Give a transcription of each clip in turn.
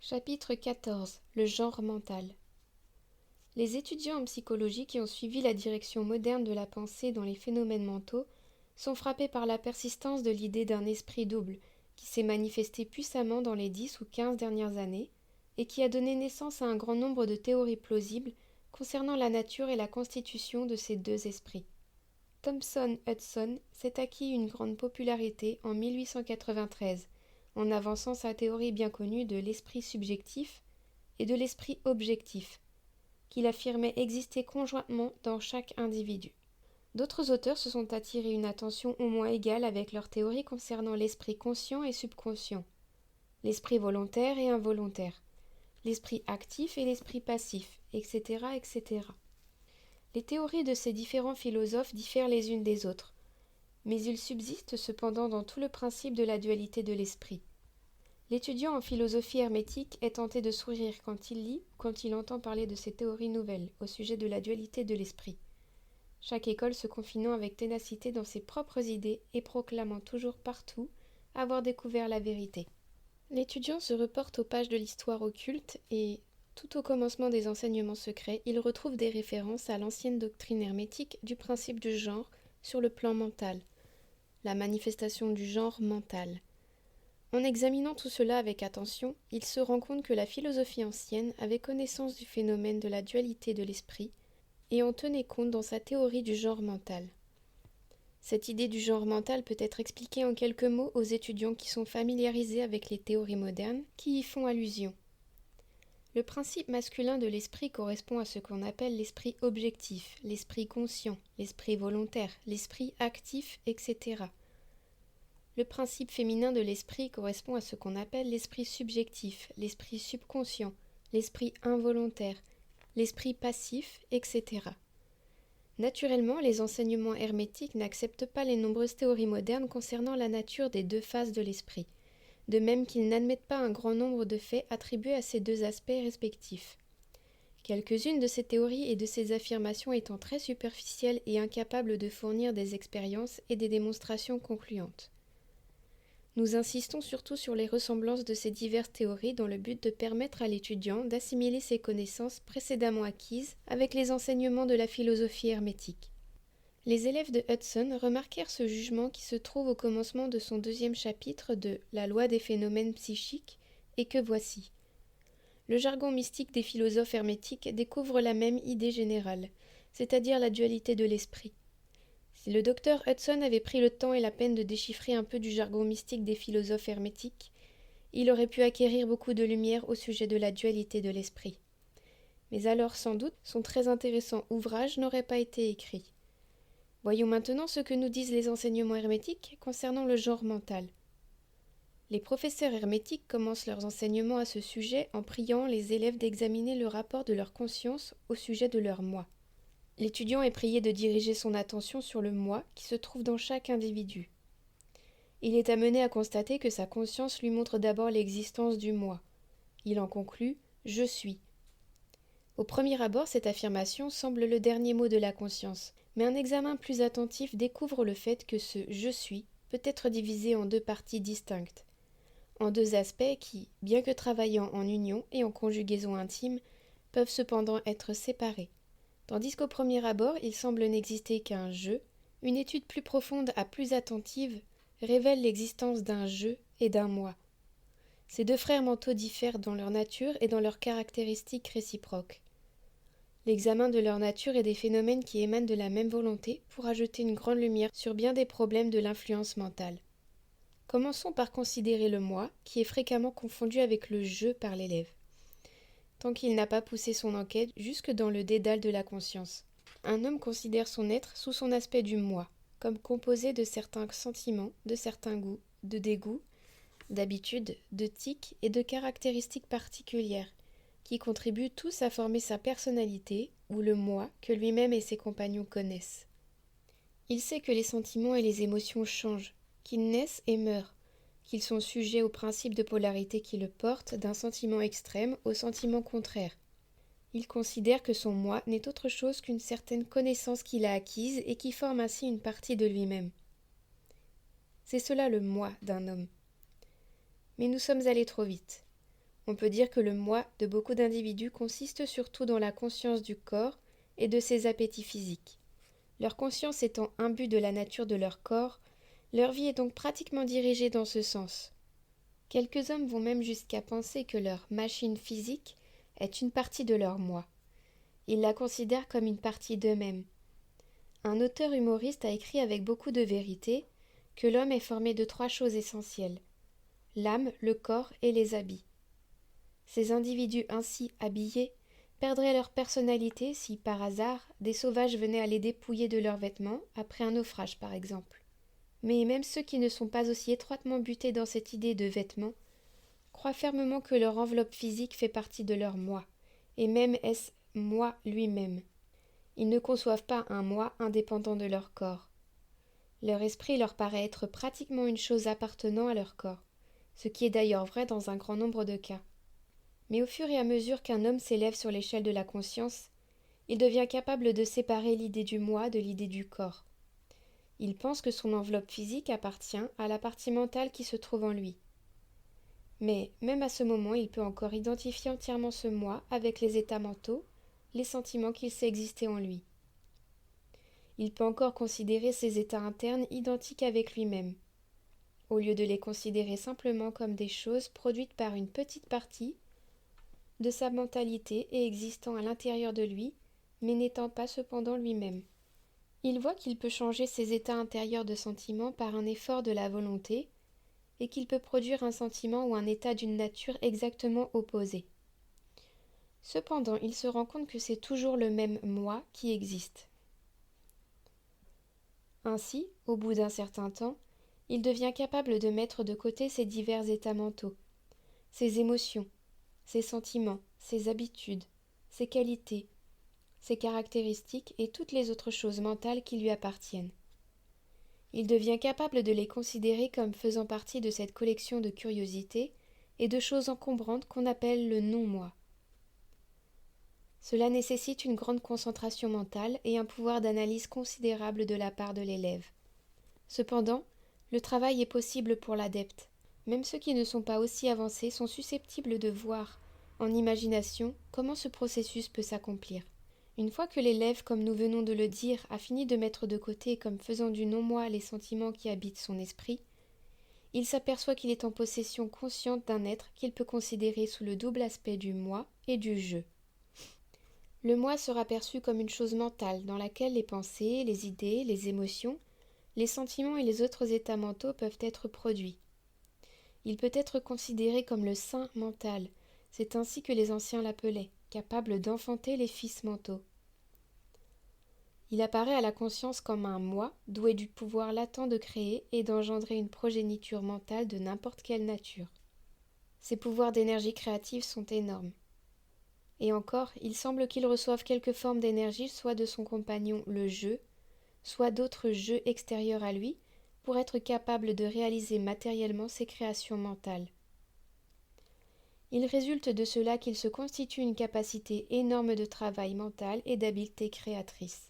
Chapitre 14. Le genre mental. Les étudiants en psychologie qui ont suivi la direction moderne de la pensée dans les phénomènes mentaux sont frappés par la persistance de l'idée d'un esprit double qui s'est manifesté puissamment dans les 10 ou 15 dernières années et qui a donné naissance à un grand nombre de théories plausibles concernant la nature et la constitution de ces deux esprits. Thomson-Hudson s'est acquis une grande popularité en 1893 en avançant sa théorie bien connue de l'esprit subjectif et de l'esprit objectif, qu'il affirmait exister conjointement dans chaque individu. D'autres auteurs se sont attirés une attention au moins égale avec leur théorie concernant l'esprit conscient et subconscient, l'esprit volontaire et involontaire, l'esprit actif et l'esprit passif, etc., etc. Les théories de ces différents philosophes diffèrent les unes des autres, mais il subsiste cependant dans tout le principe de la dualité de l'esprit. L'étudiant en philosophie hermétique est tenté de sourire quand il lit ou quand il entend parler de ces théories nouvelles au sujet de la dualité de l'esprit, chaque école se confinant avec ténacité dans ses propres idées et proclamant toujours partout avoir découvert la vérité. L'étudiant se reporte aux pages de l'histoire occulte et, tout au commencement des enseignements secrets, il retrouve des références à l'ancienne doctrine hermétique du principe du genre sur le plan mental, la manifestation du genre mental. En examinant tout cela avec attention, il se rend compte que la philosophie ancienne avait connaissance du phénomène de la dualité de l'esprit et en tenait compte dans sa théorie du genre mental. Cette idée du genre mental peut être expliquée en quelques mots aux étudiants qui sont familiarisés avec les théories modernes qui y font allusion. Le principe masculin de l'esprit correspond à ce qu'on appelle l'esprit objectif, l'esprit conscient, l'esprit volontaire, l'esprit actif, etc. Le principe féminin de l'esprit correspond à ce qu'on appelle l'esprit subjectif, l'esprit subconscient, l'esprit involontaire, l'esprit passif, etc. Naturellement, les enseignements hermétiques n'acceptent pas les nombreuses théories modernes concernant la nature des deux faces de l'esprit, de même qu'ils n'admettent pas un grand nombre de faits attribués à ces deux aspects respectifs. Quelques-unes de ces théories et de ces affirmations étant très superficielles et incapables de fournir des expériences et des démonstrations concluantes. Nous insistons surtout sur les ressemblances de ces diverses théories dans le but de permettre à l'étudiant d'assimiler ses connaissances précédemment acquises avec les enseignements de la philosophie hermétique. Les élèves de Hudson remarquèrent ce jugement qui se trouve au commencement de son 2e chapitre de La loi des phénomènes psychiques, et que voici. Le jargon mystique des philosophes hermétiques découvre la même idée générale, c'est-à-dire la dualité de l'esprit. Si le docteur Hudson avait pris le temps et la peine de déchiffrer un peu du jargon mystique des philosophes hermétiques, il aurait pu acquérir beaucoup de lumière au sujet de la dualité de l'esprit. Mais alors, sans doute, son très intéressant ouvrage n'aurait pas été écrit. Voyons maintenant ce que nous disent les enseignements hermétiques concernant le genre mental. Les professeurs hermétiques commencent leurs enseignements à ce sujet en priant les élèves d'examiner le rapport de leur conscience au sujet de leur moi. L'étudiant est prié de diriger son attention sur le moi qui se trouve dans chaque individu. Il est amené à constater que sa conscience lui montre d'abord l'existence du moi. Il en conclut « je suis ». Au premier abord, cette affirmation semble le dernier mot de la conscience, mais un examen plus attentif découvre le fait que ce « je suis » peut être divisé en deux parties distinctes, en deux aspects qui, bien que travaillant en union et en conjugaison intime, peuvent cependant être séparés. Tandis qu'au premier abord, il semble n'exister qu'un « je », une étude plus profonde et plus attentive révèle l'existence d'un « je » et d'un « moi ». Ces deux frères mentaux diffèrent dans leur nature et dans leurs caractéristiques réciproques. L'examen de leur nature et des phénomènes qui émanent de la même volonté pourra jeter une grande lumière sur bien des problèmes de l'influence mentale. Commençons par considérer le « moi », qui est fréquemment confondu avec le « je » par l'élève, tant qu'il n'a pas poussé son enquête jusque dans le dédale de la conscience. Un homme considère son être sous son aspect du « moi », comme composé de certains sentiments, de certains goûts, de dégoûts, d'habitudes, de tics et de caractéristiques particulières, qui contribuent tous à former sa personnalité, ou le moi que lui-même et ses compagnons connaissent. Il sait que les sentiments et les émotions changent, qu'ils naissent et meurent, qu'ils sont sujets au principe de polarité qui le porte d'un sentiment extrême au sentiment contraire. Il considère que son moi n'est autre chose qu'une certaine connaissance qu'il a acquise et qui forme ainsi une partie de lui-même. C'est cela le moi d'un homme. Mais nous sommes allés trop vite. On peut dire que le moi de beaucoup d'individus consiste surtout dans la conscience du corps et de ses appétits physiques. Leur conscience étant imbue de la nature de leur corps, leur vie est donc pratiquement dirigée dans ce sens. Quelques hommes vont même jusqu'à penser que leur machine physique est une partie de leur moi. Ils la considèrent comme une partie d'eux-mêmes. Un auteur humoriste a écrit avec beaucoup de vérité que l'homme est formé de 3 choses essentielles: l'âme, le corps et les habits. Ces individus ainsi habillés perdraient leur personnalité si, par hasard, des sauvages venaient à les dépouiller de leurs vêtements, après un naufrage par exemple. Mais même ceux qui ne sont pas aussi étroitement butés dans cette idée de vêtements croient fermement que leur enveloppe physique fait partie de leur moi, et même est-ce moi lui-même. Ils ne conçoivent pas un moi indépendant de leur corps. Leur esprit leur paraît être pratiquement une chose appartenant à leur corps, ce qui est d'ailleurs vrai dans un grand nombre de cas. Mais au fur et à mesure qu'un homme s'élève sur l'échelle de la conscience, il devient capable de séparer l'idée du moi de l'idée du corps. Il pense que son enveloppe physique appartient à la partie mentale qui se trouve en lui. Mais même à ce moment, il peut encore identifier entièrement ce moi avec les états mentaux, les sentiments qu'il sait exister en lui. Il peut encore considérer ses états internes identiques avec lui-même, au lieu de les considérer simplement comme des choses produites par une petite partie de sa mentalité et existant à l'intérieur de lui, mais n'étant pas cependant lui-même. Il voit qu'il peut changer ses états intérieurs de sentiment par un effort de la volonté, et qu'il peut produire un sentiment ou un état d'une nature exactement opposée. Cependant, il se rend compte que c'est toujours le même moi qui existe. Ainsi, au bout d'un certain temps, il devient capable de mettre de côté ses divers états mentaux, ses émotions, ses sentiments, ses habitudes, ses qualités, ses caractéristiques et toutes les autres choses mentales qui lui appartiennent. Il devient capable de les considérer comme faisant partie de cette collection de curiosités et de choses encombrantes qu'on appelle le non-moi. Cela nécessite une grande concentration mentale et un pouvoir d'analyse considérable de la part de l'élève. Cependant, le travail est possible pour l'adepte. Même ceux qui ne sont pas aussi avancés sont susceptibles de voir, en imagination, comment ce processus peut s'accomplir. Une fois que l'élève, comme nous venons de le dire, a fini de mettre de côté comme faisant du non-moi les sentiments qui habitent son esprit, il s'aperçoit qu'il est en possession consciente d'un être qu'il peut considérer sous le double aspect du moi et du je. Le moi sera perçu comme une chose mentale dans laquelle les pensées, les idées, les émotions, les sentiments et les autres états mentaux peuvent être produits. Il peut être considéré comme le saint mental, c'est ainsi que les anciens l'appelaient, capable d'enfanter les fils mentaux. Il apparaît à la conscience comme un moi, doué du pouvoir latent de créer et d'engendrer une progéniture mentale de n'importe quelle nature. Ses pouvoirs d'énergie créative sont énormes. Et encore, il semble qu'il reçoive quelque forme d'énergie soit de son compagnon le je, soit d'autres jeux extérieurs à lui, pour être capable de réaliser matériellement ses créations mentales. Il résulte de cela qu'il se constitue une capacité énorme de travail mental et d'habileté créatrice.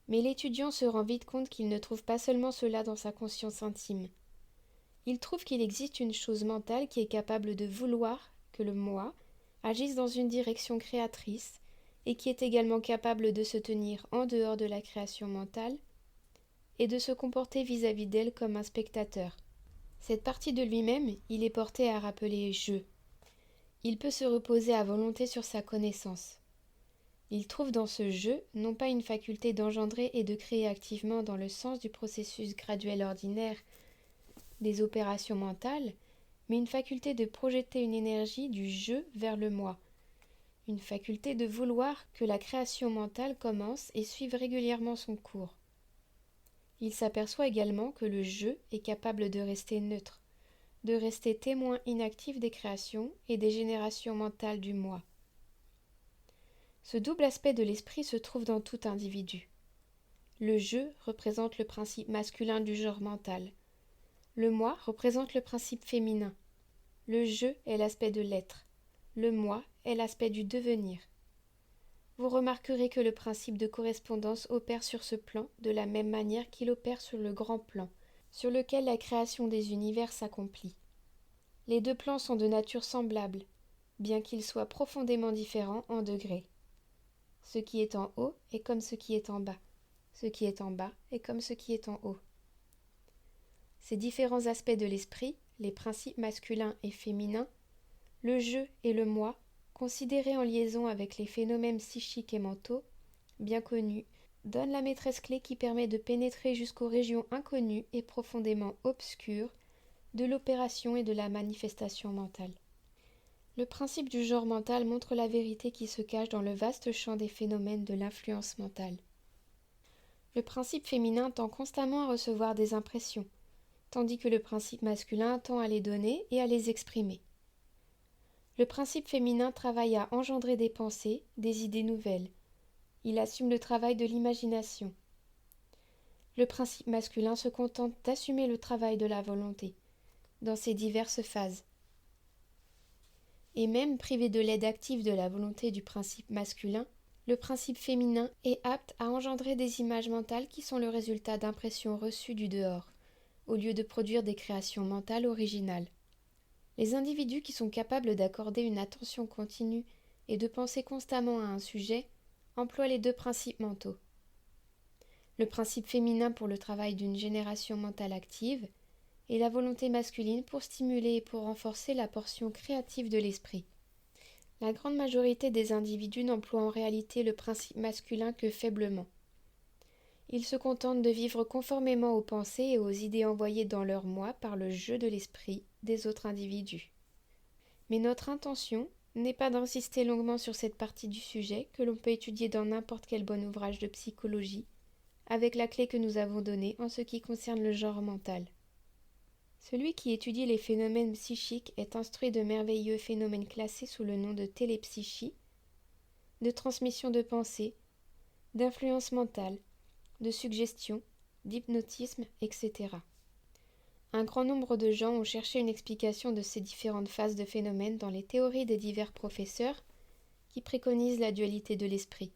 Mais l'étudiant se rend vite compte qu'il ne trouve pas seulement cela dans sa conscience intime. Il trouve qu'il existe une chose mentale qui est capable de vouloir que le moi agisse dans une direction créatrice et qui est également capable de se tenir en dehors de la création mentale et de se comporter vis-à-vis d'elle comme un spectateur. Cette partie de lui-même, il est porté à rappeler « je ». Il peut se reposer à volonté sur sa connaissance. Il trouve dans ce « je » non pas une faculté d'engendrer et de créer activement dans le sens du processus graduel ordinaire des opérations mentales, mais une faculté de projeter une énergie du « je » vers le « moi », une faculté de vouloir que la création mentale commence et suive régulièrement son cours. Il s'aperçoit également que le « je » est capable de rester neutre, de rester témoin inactif des créations et des générations mentales du moi. Ce double aspect de l'esprit se trouve dans tout individu. Le « je » représente le principe masculin du genre mental. Le « moi » représente le principe féminin. Le « je » est l'aspect de l'être. Le « moi » est l'aspect du devenir. Vous remarquerez que le principe de correspondance opère sur ce plan de la même manière qu'il opère sur le grand plan, sur lequel la création des univers s'accomplit. Les deux plans sont de nature semblable, bien qu'ils soient profondément différents en degrés. Ce qui est en haut est comme ce qui est en bas. Ce qui est en bas est comme ce qui est en haut. Ces différents aspects de l'esprit, les principes masculins et féminins, le je et le moi, considérés en liaison avec les phénomènes psychiques et mentaux, bien connus, donnent la maîtresse clé qui permet de pénétrer jusqu'aux régions inconnues et profondément obscures de l'opération et de la manifestation mentale. Le principe du genre mental montre la vérité qui se cache dans le vaste champ des phénomènes de l'influence mentale. Le principe féminin tend constamment à recevoir des impressions, tandis que le principe masculin tend à les donner et à les exprimer. Le principe féminin travaille à engendrer des pensées, des idées nouvelles. Il assume le travail de l'imagination. Le principe masculin se contente d'assumer le travail de la volonté, dans ses diverses phases. Et même privé de l'aide active de la volonté du principe masculin, le principe féminin est apte à engendrer des images mentales qui sont le résultat d'impressions reçues du dehors, au lieu de produire des créations mentales originales. Les individus qui sont capables d'accorder une attention continue et de penser constamment à un sujet emploient les deux principes mentaux. Le principe féminin pour le travail d'une génération mentale active et la volonté masculine pour stimuler et pour renforcer la portion créative de l'esprit. La grande majorité des individus n'emploient en réalité le principe masculin que faiblement. Ils se contentent de vivre conformément aux pensées et aux idées envoyées dans leur moi par le jeu de l'esprit des autres individus. Mais notre intention n'est pas d'insister longuement sur cette partie du sujet que l'on peut étudier dans n'importe quel bon ouvrage de psychologie, avec la clé que nous avons donnée en ce qui concerne le genre mental. Celui qui étudie les phénomènes psychiques est instruit de merveilleux phénomènes classés sous le nom de télépsychie, de transmission de pensée, d'influence mentale, de suggestion, d'hypnotisme, etc. Un grand nombre de gens ont cherché une explication de ces différentes phases de phénomènes dans les théories des divers professeurs qui préconisent la dualité de l'esprit.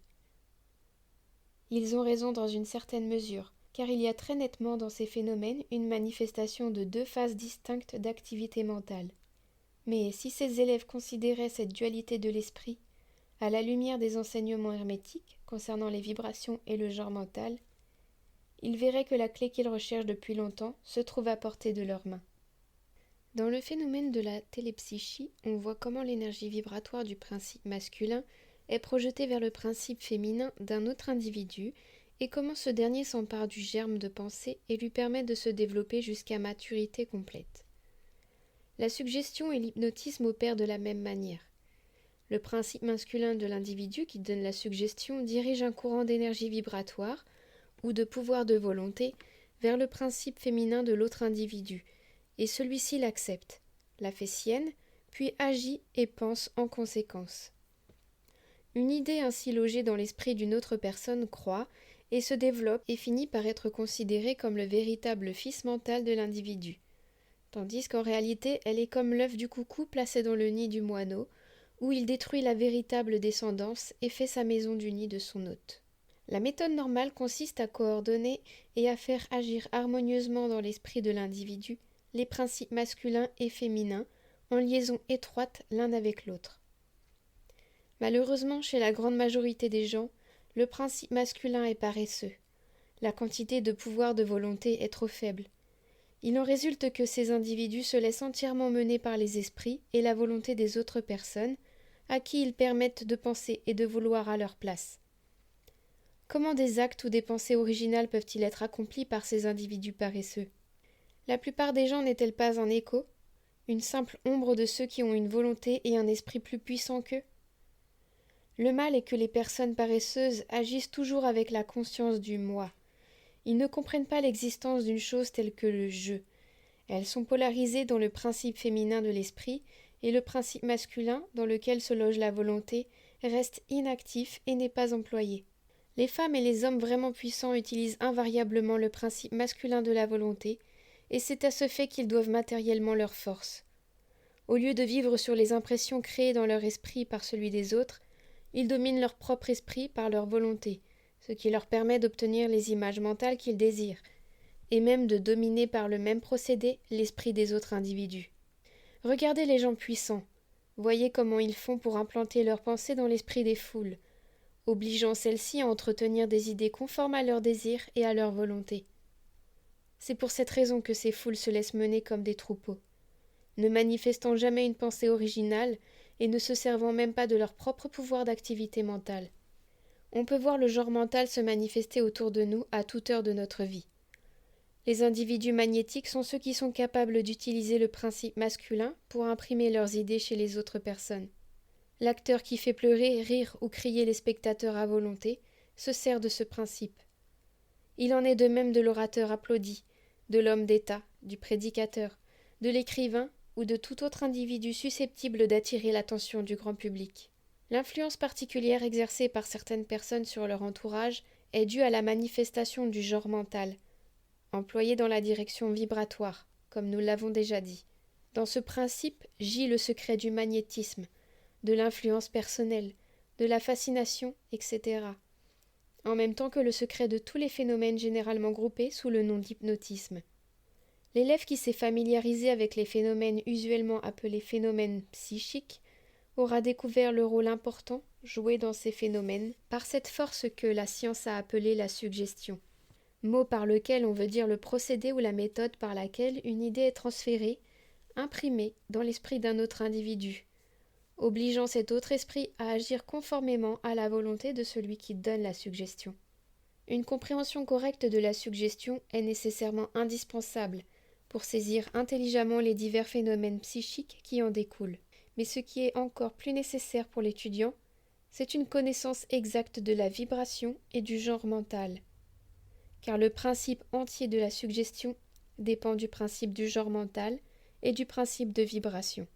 Ils ont raison dans une certaine mesure, car il y a très nettement dans ces phénomènes une manifestation de deux phases distinctes d'activité mentale. Mais si ces élèves considéraient cette dualité de l'esprit à la lumière des enseignements hermétiques concernant les vibrations et le genre mental, ils verraient que la clé qu'ils recherchent depuis longtemps se trouve à portée de leurs mains. Dans le phénomène de la télépsychie, on voit comment l'énergie vibratoire du principe masculin est projetée vers le principe féminin d'un autre individu et comment ce dernier s'empare du germe de pensée et lui permet de se développer jusqu'à maturité complète. La suggestion et l'hypnotisme opèrent de la même manière. Le principe masculin de l'individu qui donne la suggestion dirige un courant d'énergie vibratoire ou de pouvoir de volonté vers le principe féminin de l'autre individu, et celui-ci l'accepte, la fait sienne, puis agit et pense en conséquence. Une idée ainsi logée dans l'esprit d'une autre personne croît et se développe et finit par être considérée comme le véritable fils mental de l'individu, tandis qu'en réalité elle est comme l'œuf du coucou placé dans le nid du moineau, où il détruit la véritable descendance et fait sa maison du nid de son hôte. La méthode normale consiste à coordonner et à faire agir harmonieusement dans l'esprit de l'individu les principes masculins et féminins en liaison étroite l'un avec l'autre. Malheureusement, chez la grande majorité des gens, le principe masculin est paresseux. La quantité de pouvoir de volonté est trop faible. Il en résulte que ces individus se laissent entièrement mener par les esprits et la volonté des autres personnes, à qui ils permettent de penser et de vouloir à leur place. Comment des actes ou des pensées originales peuvent-ils être accomplis par ces individus paresseux? La plupart des gens n'est-elle pas un écho, une simple ombre de ceux qui ont une volonté et un esprit plus puissants qu'eux? Le mal est que les personnes paresseuses agissent toujours avec la conscience du moi. Ils ne comprennent pas l'existence d'une chose telle que le je. Elles sont polarisées dans le principe féminin de l'esprit et le principe masculin, dans lequel se loge la volonté, reste inactif et n'est pas employé. Les femmes et les hommes vraiment puissants utilisent invariablement le principe masculin de la volonté, et c'est à ce fait qu'ils doivent matériellement leur force. Au lieu de vivre sur les impressions créées dans leur esprit par celui des autres, ils dominent leur propre esprit par leur volonté, ce qui leur permet d'obtenir les images mentales qu'ils désirent, et même de dominer par le même procédé l'esprit des autres individus. Regardez les gens puissants. Voyez comment ils font pour implanter leurs pensées dans l'esprit des foules, obligeant celles-ci à entretenir des idées conformes à leurs désirs et à leur volonté. C'est pour cette raison que ces foules se laissent mener comme des troupeaux, ne manifestant jamais une pensée originale et ne se servant même pas de leur propre pouvoir d'activité mentale. On peut voir le genre mental se manifester autour de nous à toute heure de notre vie. Les individus magnétiques sont ceux qui sont capables d'utiliser le principe masculin pour imprimer leurs idées chez les autres personnes. L'acteur qui fait pleurer, rire ou crier les spectateurs à volonté se sert de ce principe. Il en est de même de l'orateur applaudi, de l'homme d'État, du prédicateur, de l'écrivain ou de tout autre individu susceptible d'attirer l'attention du grand public. L'influence particulière exercée par certaines personnes sur leur entourage est due à la manifestation du genre mental, employé dans la direction vibratoire, comme nous l'avons déjà dit. Dans ce principe gît le secret du magnétisme, de l'influence personnelle, de la fascination, etc., en même temps que le secret de tous les phénomènes généralement groupés sous le nom d'hypnotisme. L'élève qui s'est familiarisé avec les phénomènes usuellement appelés phénomènes psychiques aura découvert le rôle important joué dans ces phénomènes par cette force que la science a appelée la suggestion, mot par lequel on veut dire le procédé ou la méthode par laquelle une idée est transférée, imprimée dans l'esprit d'un autre individu, obligeant cet autre esprit à agir conformément à la volonté de celui qui donne la suggestion. Une compréhension correcte de la suggestion est nécessairement indispensable pour saisir intelligemment les divers phénomènes psychiques qui en découlent. Mais ce qui est encore plus nécessaire pour l'étudiant, c'est une connaissance exacte de la vibration et du genre mental. Car le principe entier de la suggestion dépend du principe du genre mental et du principe de vibration.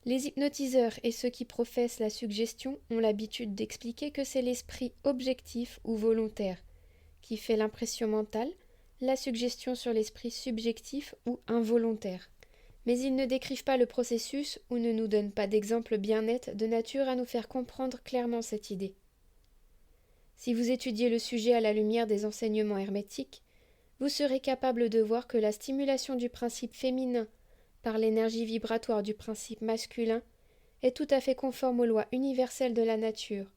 Les hypnotiseurs et ceux qui professent la suggestion ont l'habitude d'expliquer que c'est l'esprit objectif ou volontaire qui fait l'impression mentale, la suggestion sur l'esprit subjectif ou involontaire. Mais ils ne décrivent pas le processus ou ne nous donnent pas d'exemples bien nets de nature à nous faire comprendre clairement cette idée. Si vous étudiez le sujet à la lumière des enseignements hermétiques, vous serez capable de voir que la stimulation du principe féminin par l'énergie vibratoire du principe masculin est tout à fait conforme aux lois universelles de la nature,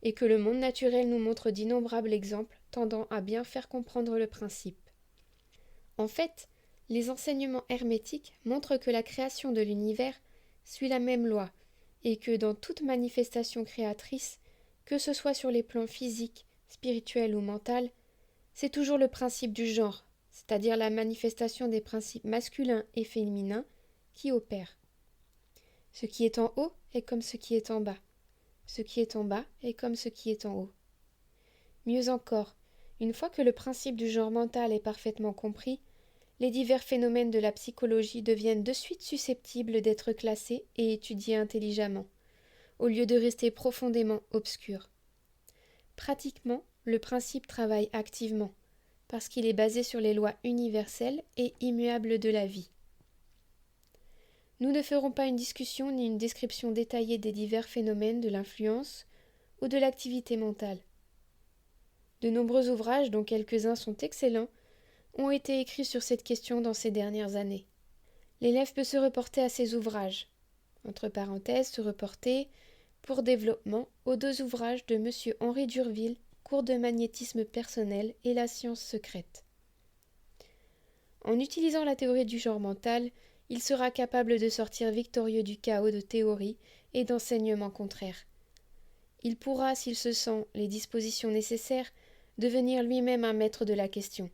et que le monde naturel nous montre d'innombrables exemples tendant à bien faire comprendre le principe. En fait, les enseignements hermétiques montrent que la création de l'univers suit la même loi, et que dans toute manifestation créatrice, que ce soit sur les plans physiques, spirituels ou mental, c'est toujours le principe du genre, c'est-à-dire la manifestation des principes masculins et féminins, qui opère. Ce qui est en haut est comme ce qui est en bas. Ce qui est en bas est comme ce qui est en haut. Mieux encore, une fois que le principe du genre mental est parfaitement compris, les divers phénomènes de la psychologie deviennent de suite susceptibles d'être classés et étudiés intelligemment, au lieu de rester profondément obscurs. Pratiquement, le principe travaille activement, parce qu'il est basé sur les lois universelles et immuables de la vie. Nous ne ferons pas une discussion ni une description détaillée des divers phénomènes de l'influence ou de l'activité mentale. De nombreux ouvrages, dont quelques-uns sont excellents, ont été écrits sur cette question dans ces dernières années. L'élève peut se reporter à ces ouvrages, entre parenthèses se reporter, pour développement, aux 2 ouvrages de M. Henri Durville, Cours de magnétisme personnel et la science secrète. En utilisant la théorie du genre mental, il sera capable de sortir victorieux du chaos de théories et d'enseignements contraires. Il pourra, s'il se sent les dispositions nécessaires, devenir lui-même un maître de la question.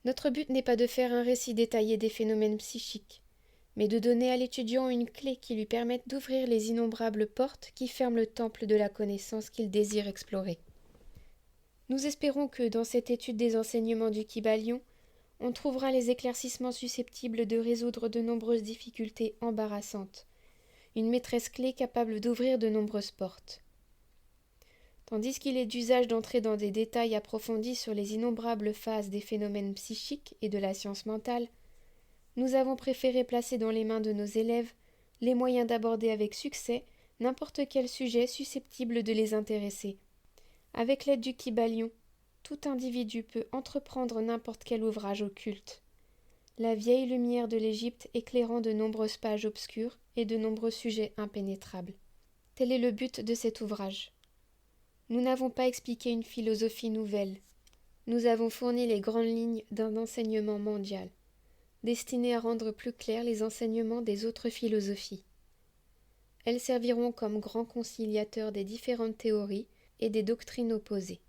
Notre but n'est pas de faire un récit détaillé des phénomènes psychiques, mais de donner à l'étudiant une clé qui lui permette d'ouvrir les innombrables portes qui ferment le temple de la connaissance qu'il désire explorer. Nous espérons que, dans cette étude des enseignements du Kybalion, on trouvera les éclaircissements susceptibles de résoudre de nombreuses difficultés embarrassantes, une maîtresse clé capable d'ouvrir de nombreuses portes. Tandis qu'il est d'usage d'entrer dans des détails approfondis sur les innombrables phases des phénomènes psychiques et de la science mentale, nous avons préféré placer dans les mains de nos élèves les moyens d'aborder avec succès n'importe quel sujet susceptible de les intéresser. Avec l'aide du Kybalion, tout individu peut entreprendre n'importe quel ouvrage occulte. la vieille lumière de l'Égypte éclairant de nombreuses pages obscures et de nombreux sujets impénétrables. Tel est le but de cet ouvrage. Nous n'avons pas expliqué une philosophie nouvelle. Nous avons fourni les grandes lignes d'un enseignement mondial, destiné à rendre plus clairs les enseignements des autres philosophies. Elles serviront comme grands conciliateurs des différentes théories et des doctrines opposées.